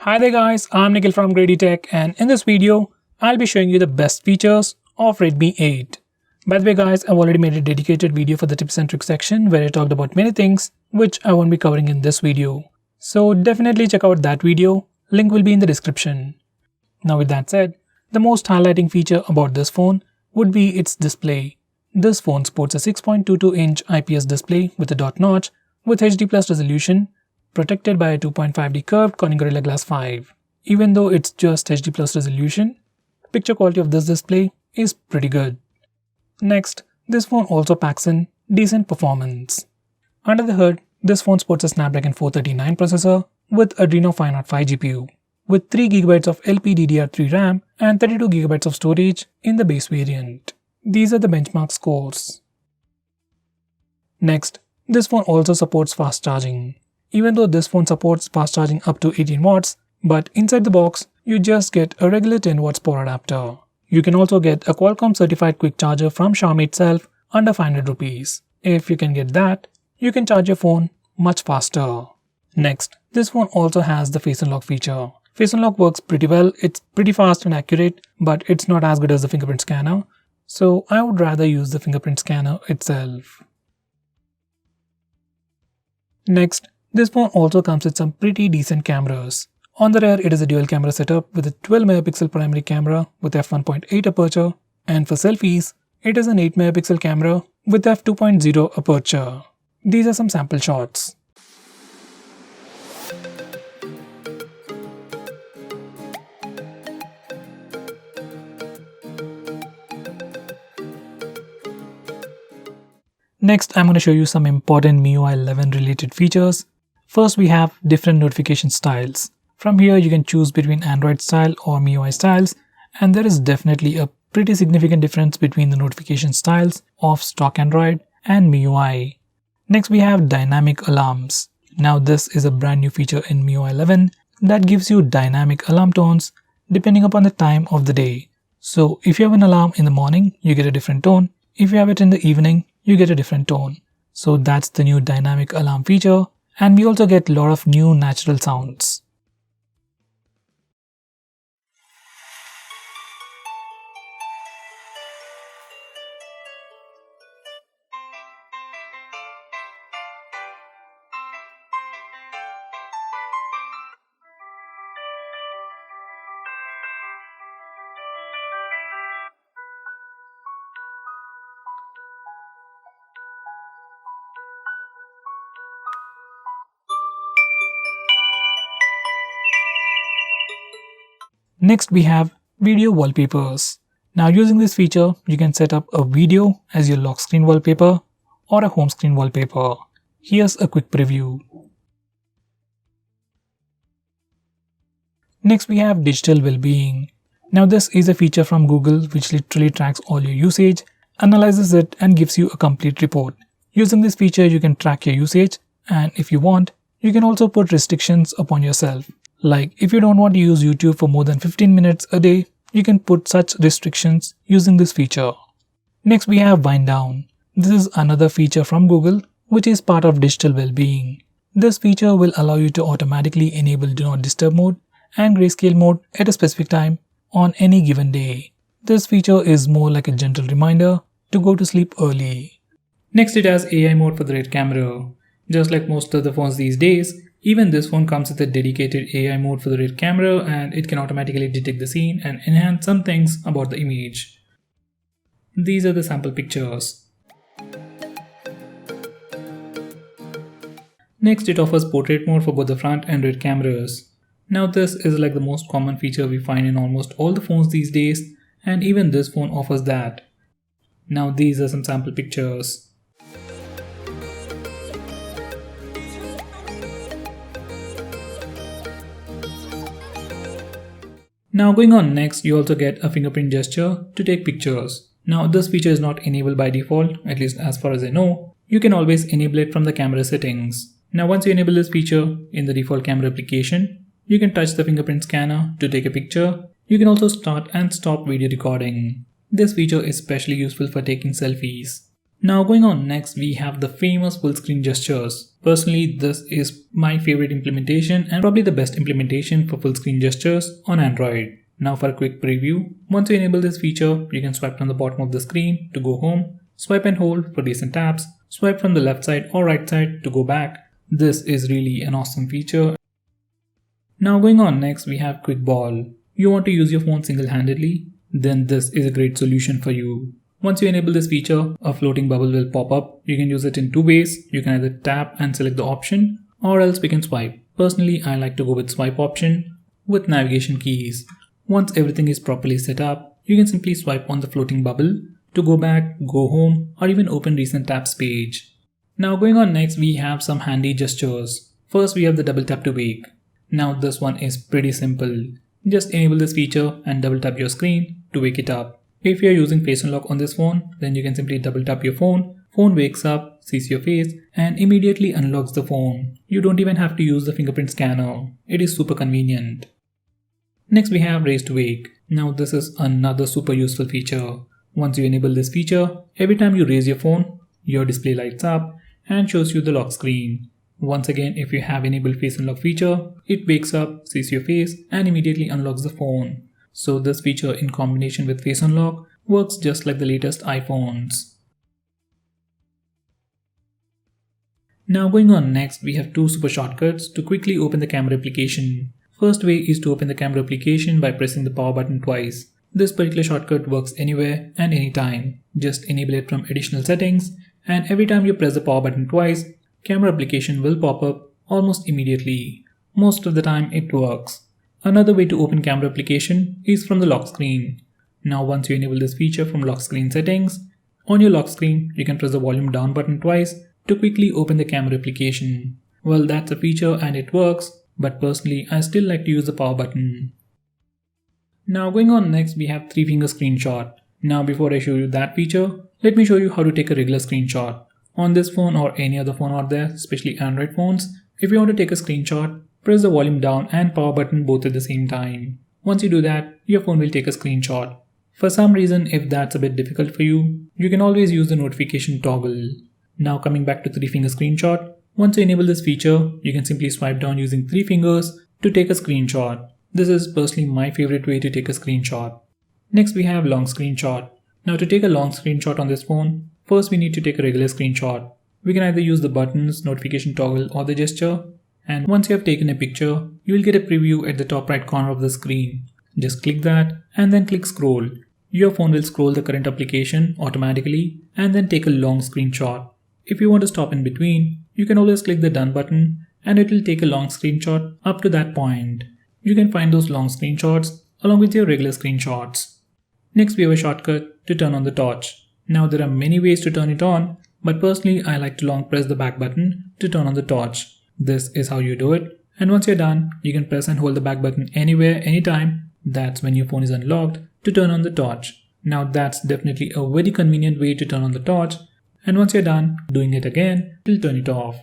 Hi there guys, I'm Nikhil from GreedyTech, and in this video, I'll be showing you the best features of Redmi 8. By the way guys, I've already made a dedicated video for the tips and tricks section where I talked about many things which I won't be covering in this video. So definitely check out that video, link will be in the description. Now with that said, the most highlighting feature about this phone would be its display. This phone sports a 6.22-inch IPS display with a dot notch with HD+ resolution, protected by a 2.5D curved Corning Gorilla Glass 5. Even though it's just HD+ resolution, picture quality of this display is pretty good. Next, this phone also packs in decent performance. Under the hood, this phone sports a Snapdragon 439 processor with Adreno 505 GPU, with 3GB of LPDDR3 RAM and 32GB of storage in the base variant. These are the benchmark scores. Next, this phone also supports fast charging. Even though this phone supports fast charging up to 18 watts, but inside the box, you just get a regular 10 watts power adapter. You can also get a Qualcomm certified quick charger from Xiaomi itself under 500 rupees. If you can get that, you can charge your phone much faster. Next, this phone also has the Face Unlock feature. Face Unlock works pretty well, it's pretty fast and accurate, but it's not as good as the fingerprint scanner. So I would rather use the fingerprint scanner itself. Next, this phone also comes with some pretty decent cameras. On the rear, it is a dual camera setup with a 12MP primary camera with f1.8 aperture, and for selfies, it is an 8MP camera with f2.0 aperture. These are some sample shots. Next, I'm going to show you some important MIUI 11 related features. First, we have different notification styles. From here, you can choose between Android style or MIUI styles, and there is definitely a pretty significant difference between the notification styles of stock Android and MIUI. Next, we have dynamic alarms. Now, this is a brand new feature in MIUI 11 that gives you dynamic alarm tones depending upon the time of the day. So, if you have an alarm in the morning, you get a different tone. If you have it in the evening, you get a different tone. So that's the new dynamic alarm feature, and we also get a lot of new natural sounds. Next, we have video wallpapers. Now, using this feature, you can set up a video as your lock screen wallpaper or a home screen wallpaper. Here's a quick preview. Next, we have digital well-being. Now, this is a feature from Google which literally tracks all your usage, analyzes it, and gives you a complete report. Using this feature, you can track your usage, and if you want, you can also put restrictions upon yourself. Like, if you don't want to use YouTube for more than 15 minutes a day, you can put such restrictions using this feature. Next, we have wind down. This is another feature from Google which is part of digital well-being. This feature will allow you to automatically enable do not disturb mode and grayscale mode at a specific time on any given day. This feature is more like a gentle reminder to go to sleep early. Next, it has AI mode for the rear camera. Just like most of the phones these days, even this phone comes with a dedicated AI mode for the rear camera, and it can automatically detect the scene and enhance some things about the image. These are the sample pictures. Next, it offers portrait mode for both the front and rear cameras. Now, this is like the most common feature we find in almost all the phones these days, and even this phone offers that. Now, these are some sample pictures. Now, going on next, you also get a fingerprint gesture to take pictures. Now, this feature is not enabled by default, at least as far as I know. You can always enable it from the camera settings. Now, once you enable this feature in the default camera application, you can touch the fingerprint scanner to take a picture. You can also start and stop video recording. This feature is especially useful for taking selfies. Now going on next, we have the famous full screen gestures. Personally, this is my favorite implementation and probably the best implementation for full screen gestures on Android. Now for a quick preview, once you enable this feature, you can swipe from the bottom of the screen to go home, swipe and hold for recent taps, swipe from the left side or right side to go back. This is really an awesome feature. Now going on next, we have quick ball. You want to use your phone single-handedly? Then this is a great solution for you. Once you enable this feature, a floating bubble will pop up. You can use it in two ways. You can either tap and select the option, or else we can swipe. Personally, I like to go with swipe option with navigation keys. Once everything is properly set up, you can simply swipe on the floating bubble to go back, go home, or even open recent taps page. Now going on next, we have some handy gestures. First, we have the double tap to wake. Now this one is pretty simple. Just enable this feature and double tap your screen to wake it up. If you are using face unlock on this phone, then you can simply double tap your phone. Phone wakes up, sees your face, and immediately unlocks the phone. You don't even have to use the fingerprint scanner. It is super convenient. Next we have raise to wake. Now this is another super useful feature. Once you enable this feature, every time you raise your phone, your display lights up and shows you the lock screen. Once again, if you have enabled face unlock feature, it wakes up, sees your face, and immediately unlocks the phone. So this feature in combination with face unlock works just like the latest iPhones. Now going on next, we have two super shortcuts to quickly open the camera application. First way is to open the camera application by pressing the power button twice. This particular shortcut works anywhere and anytime. Just enable it from additional settings, and every time you press the power button twice, camera application will pop up almost immediately. Most of the time it works. Another way to open camera application is from the lock screen. Now once you enable this feature from lock screen settings, on your lock screen you can press the volume down button twice to quickly open the camera application. Well, that's a feature and it works, but personally I still like to use the power button. Now going on next, we have 3-finger screenshot. Now before I show you that feature, let me show you how to take a regular screenshot. On this phone or any other phone out there, especially Android phones, if you want to take a screenshot, press the volume down and power button both at the same time. Once you do that, your phone will take a screenshot. For some reason, if that's a bit difficult for you, you can always use the notification toggle. Now coming back to 3-finger screenshot, once you enable this feature, you can simply swipe down using 3 fingers to take a screenshot. This is personally my favorite way to take a screenshot. Next we have long screenshot. Now to take a long screenshot on this phone, first we need to take a regular screenshot. We can either use the buttons, notification toggle or the gesture. And once you have taken a picture, you will get a preview at the top right corner of the screen. Just click that and then click scroll. Your phone will scroll the current application automatically and then take a long screenshot. If you want to stop in between, you can always click the done button and it will take a long screenshot up to that point. You can find those long screenshots along with your regular screenshots. Next we have a shortcut to turn on the torch. Now there are many ways to turn it on, but personally I like to long press the back button to turn on the torch. This is how you do it, and once you're done, you can press and hold the back button anywhere, anytime. That's when your phone is unlocked to turn on the torch. Now that's definitely a very convenient way to turn on the torch, and once you're done doing it again, it'll turn it off.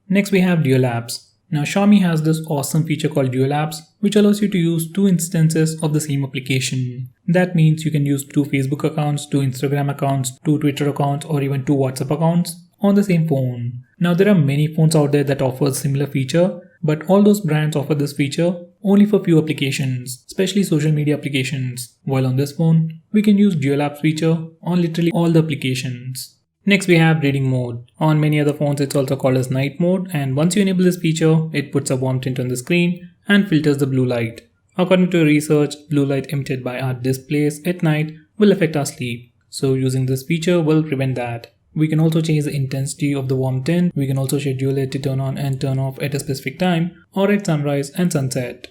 Next we have dual apps. Now Xiaomi has this awesome feature called dual apps, which allows you to use 2 instances of the same application. That means you can use 2 Facebook accounts, 2 Instagram accounts, 2 Twitter accounts, or even 2 WhatsApp accounts on the same phone. Now there are many phones out there that offer a similar feature, but all those brands offer this feature only for few applications, especially social media applications. While on this phone, we can use dual apps feature on literally all the applications. Next we have reading mode. On many other phones it's also called as night mode, and once you enable this feature, it puts a warm tint on the screen and filters the blue light. According to research, blue light emitted by our displays at night will affect our sleep. So using this feature will prevent that. We can also change the intensity of the warm tint. We can also schedule it to turn on and turn off at a specific time or at sunrise and sunset.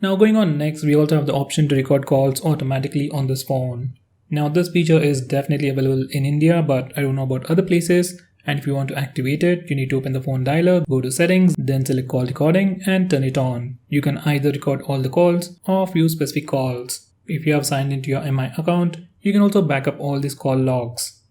Now going on next, we also have the option to record calls automatically on this phone. Now this feature is definitely available in India, but I don't know about other places. And if you want to activate it, you need to open the phone dialer, go to settings, then select call recording and turn it on. You can either record all the calls or few specific calls. If you have signed into your MI account, you can also back up all these call logs.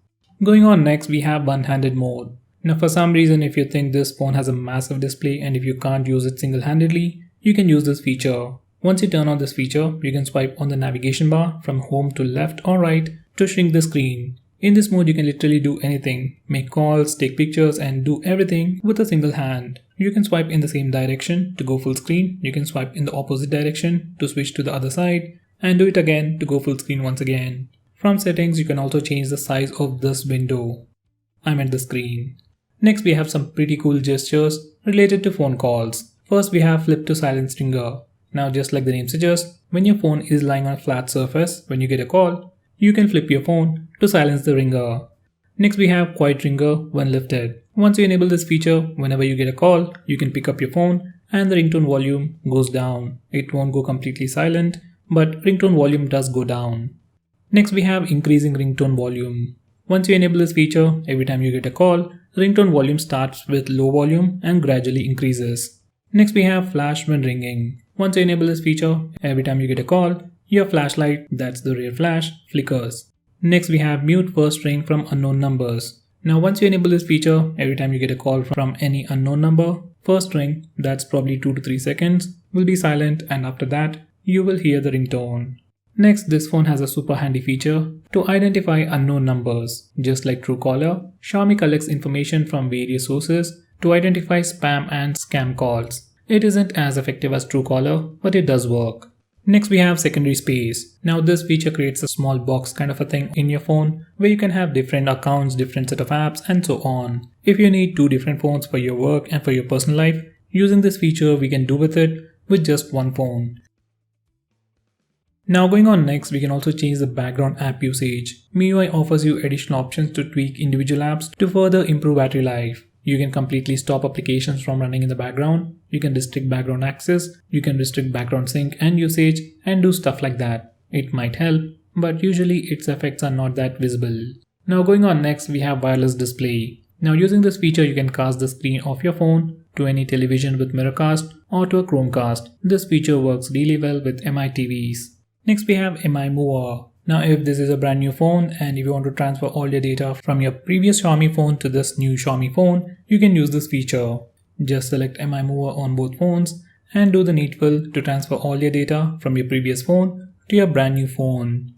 Going on next, we have one-handed mode. Now for some reason, if you think this phone has a massive display and if you can't use it single-handedly, you can use this feature. Once you turn on this feature, you can swipe on the navigation bar from home to left or right to shrink the screen. In this mode, you can literally do anything, make calls, take pictures, and do everything with a single hand. You can swipe in the same direction to go full screen. You can swipe in the opposite direction to switch to the other side, and do it again to go full screen once again. From settings, you can also change the size of this window. I'm at the screen. Next, we have some pretty cool gestures related to phone calls. First, we have flip to silence ringer. Now, just like the name suggests, when your phone is lying on a flat surface, when you get a call, you can flip your phone to silence the ringer. Next, we have quiet ringer when lifted. Once you enable this feature, whenever you get a call, you can pick up your phone and the ringtone volume goes down. It won't go completely silent, but ringtone volume does go down. Next, we have increasing ringtone volume. Once you enable this feature, every time you get a call, ringtone volume starts with low volume and gradually increases. Next, we have flash when ringing. Once you enable this feature, every time you get a call, your flashlight, that's the rear flash, flickers. Next, we have mute first ring from unknown numbers. Now, once you enable this feature, every time you get a call from any unknown number, first ring, that's probably 2 to 3 seconds, will be silent, and after that, you will hear the ringtone. Next, this phone has a super handy feature to identify unknown numbers. Just like Truecaller, Xiaomi collects information from various sources to identify spam and scam calls. It isn't as effective as Truecaller, but it does work. Next, we have secondary space. Now, this feature creates a small box kind of a thing in your phone where you can have different accounts, different set of apps, and so on. If you need 2 different phones for your work and for your personal life, using this feature we can do with it with just one phone. Now, going on next, we can also change the background app usage. MIUI offers you additional options to tweak individual apps to further improve battery life. You can completely stop applications from running in the background. You can restrict background access. You can restrict background sync and usage and do stuff like that. It might help, but usually its effects are not that visible. Now, going on next, we have wireless display. Now, using this feature, you can cast the screen of your phone to any television with Mirrorcast or to a Chromecast. This feature works really well with MI TVs. Next, we have MI Mover. Now, if this is a brand new phone and if you want to transfer all your data from your previous Xiaomi phone to this new Xiaomi phone, you can use this feature. Just select MI Mover on both phones and do the needful to transfer all your data from your previous phone to your brand new phone.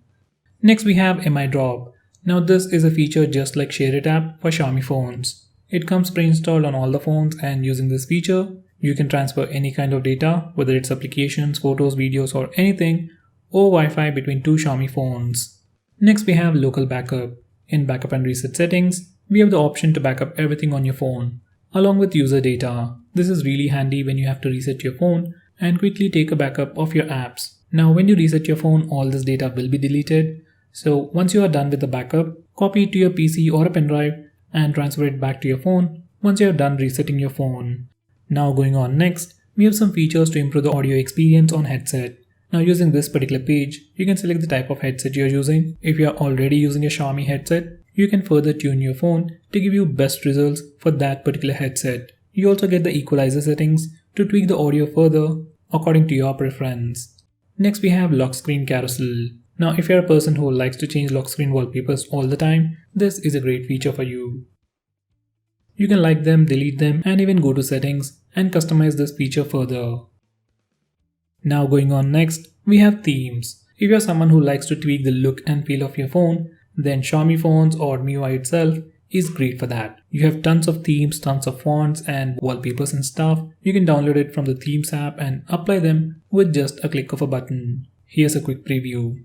Next, we have MI Drop. Now, this is a feature just like Share It app for Xiaomi phones. It comes pre-installed on all the phones, and using this feature, you can transfer any kind of data, whether it's applications, photos, videos, or anything, or Wi-Fi between 2 Xiaomi phones. Next, we have local backup. In backup and reset settings, we have the option to back up everything on your phone, along with user data. This is really handy when you have to reset your phone and quickly take a backup of your apps. Now, when you reset your phone, all this data will be deleted. So once you are done with the backup, copy it to your PC or a pen drive and transfer it back to your phone once you are done resetting your phone. Now, going on next, we have some features to improve the audio experience on headset. Now, using this particular page, you can select the type of headset you're using. If you're already using a Xiaomi headset, you can further tune your phone to give you best results for that particular headset. You also get the equalizer settings to tweak the audio further according to your preference. Next, we have lock screen carousel. Now, if you're a person who likes to change lock screen wallpapers all the time, this is a great feature for you. You can like them, delete them, and even go to settings and customize this feature further. Now, going on next, we have themes. If you're someone who likes to tweak the look and feel of your phone, then Xiaomi phones or MIUI itself is great for that. You have tons of themes, tons of fonts and wallpapers and stuff. You can download it from the Themes app and apply them with just a click of a button. Here's a quick preview.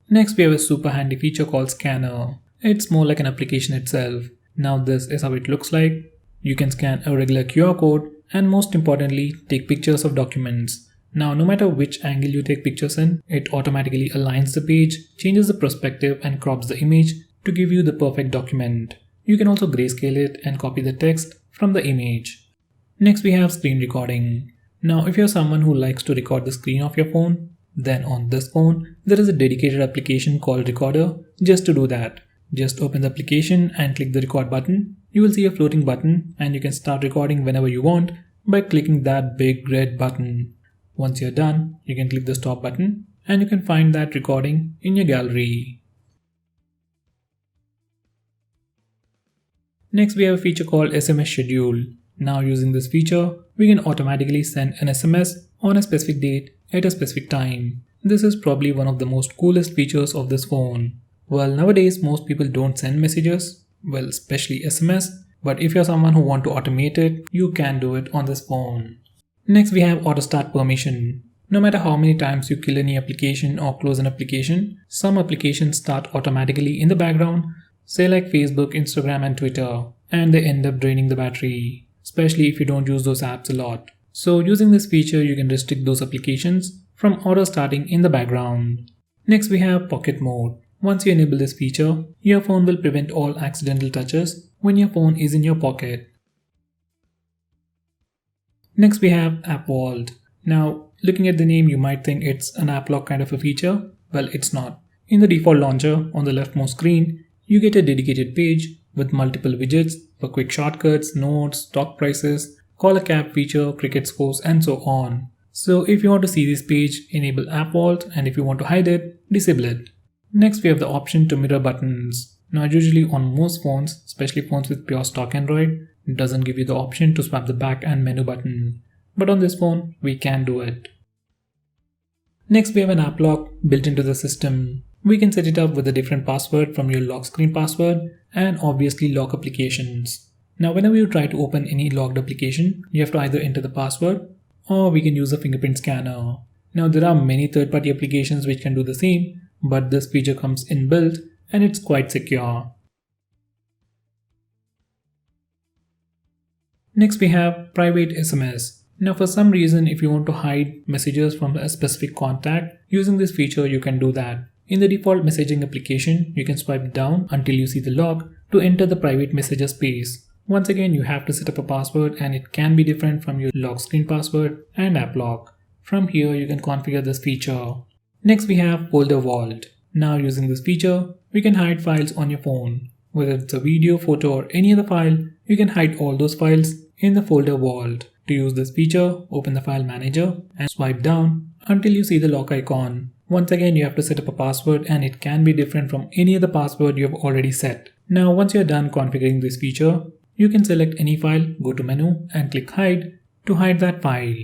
Next, we have a super handy feature called Scanner. It's more like an application itself. Now, this is how it looks like. You can scan a regular QR code and most importantly, take pictures of documents. Now, no matter which angle you take pictures in, it automatically aligns the page, changes the perspective and crops the image to give you the perfect document. You can also grayscale it and copy the text from the image. Next, we have screen recording. Now, if you're someone who likes to record the screen of your phone, then on this phone, there is a dedicated application called Recorder just to do that. Just open the application and click the record button. You will see a floating button and you can start recording whenever you want by clicking that big red button. Once you're done, you can click the stop button and you can find that recording in your gallery. Next, we have a feature called SMS schedule. Now, using this feature, we can automatically send an SMS on a specific date at a specific time. This is probably one of the most coolest features of this phone. Well, nowadays most people don't send messages, well, especially SMS, but if you're someone who want to automate it, you can do it on this phone. Next we have auto start permission. No matter how many times you kill any application or close an application, some applications start automatically in the background, say like Facebook, Instagram and Twitter, and they end up draining the battery, especially if you don't use those apps a lot. So using this feature, you can restrict those applications from auto starting in the background. Next we have pocket mode. Once you enable this feature, your phone will prevent all accidental touches when your phone is in your pocket. Next we have App Vault. Now, looking at the name, you might think it's an app lock kind of a feature. Well, it's not. In the default launcher on the leftmost screen, you get a dedicated page with multiple widgets for quick shortcuts, notes, stock prices, call a cab feature, cricket scores, and so on. So if you want to see this page, enable App Vault, and if you want to hide it, disable it. Next we have the option to mirror buttons. Now usually on most phones, especially phones with pure stock Android, it doesn't give you the option to swap the back and menu button. But on this phone, we can do it. Next we have an app lock built into the system. We can set it up with a different password from your lock screen password and obviously lock applications. Now whenever you try to open any locked application, you have to either enter the password or we can use a fingerprint scanner. Now there are many third-party applications which can do the same, but this feature comes inbuilt and it's quite secure. Next we have private SMS. Now for some reason, if you want to hide messages from a specific contact, using this feature you can do that. In the default messaging application, you can swipe down until you see the lock to enter the private messages space. Once again, you have to set up a password and it can be different from your lock screen password and app lock. From here, you can configure this feature. Next we have folder vault. Now using this feature, we can hide files on your phone. Whether it's a video, photo or any other file, you can hide all those files in the folder vault. To use this feature, open the file manager and swipe down until you see the lock icon. Once again, you have to set up a password and it can be different from any other password you have already set. Now once you're done configuring this feature, you can select any file, go to menu and click hide to hide that file.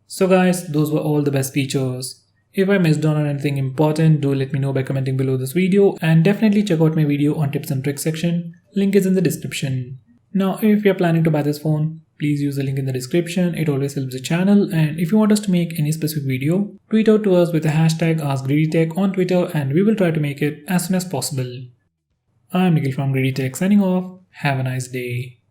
So guys, those were all the best features. If I missed on anything important, do let me know by commenting below this video and definitely check out my video on tips and tricks section. Link is in the description. Now if you're planning to buy this phone, please use the link in the description. It always helps the channel, and if you want us to make any specific video, tweet out to us with the hashtag AskGreedyTech on Twitter and we will try to make it as soon as possible. I'm Nikhil from GreedyTech signing off. Have a nice day.